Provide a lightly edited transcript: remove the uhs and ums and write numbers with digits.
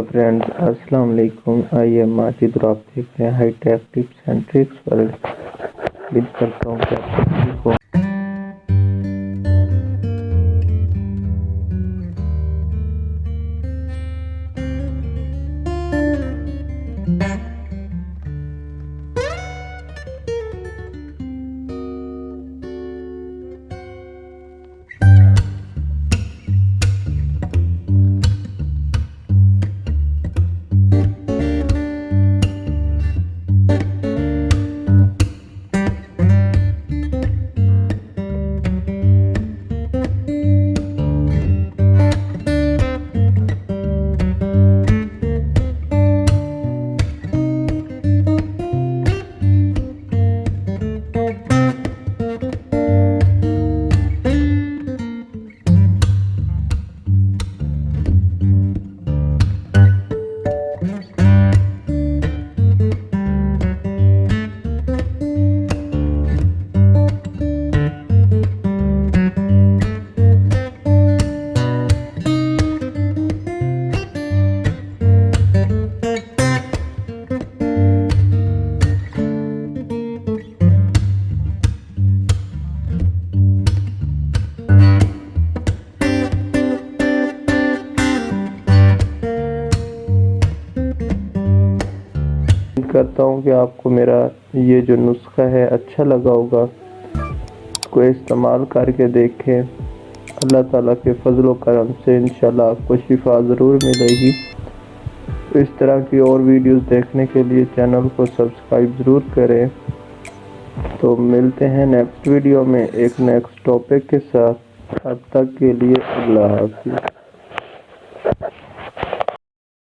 Friends, अस्सलाम वालेकुम। आइए माजिद और आप देख रहे हैं hi tech tips and tricks world. उम्मीद करता हूँ कि आप सब ठीक हो। करता हूँ कि आपको मेरा ये जो नुस्खा है अच्छा लगा होगा। इसको इस्तेमाल करके देखें। अल्लाह ताला के फजल करम से इंशाल्लाह आपको शिफा ज़रूर मिलेगी। इस तरह की और वीडियोस देखने के लिए चैनल को सब्सक्राइब ज़रूर करें। तो मिलते हैं नेक्स्ट वीडियो में एक नेक्स्ट टॉपिक के साथ। अब तक के लिए अल्लाह हाफ़िज़।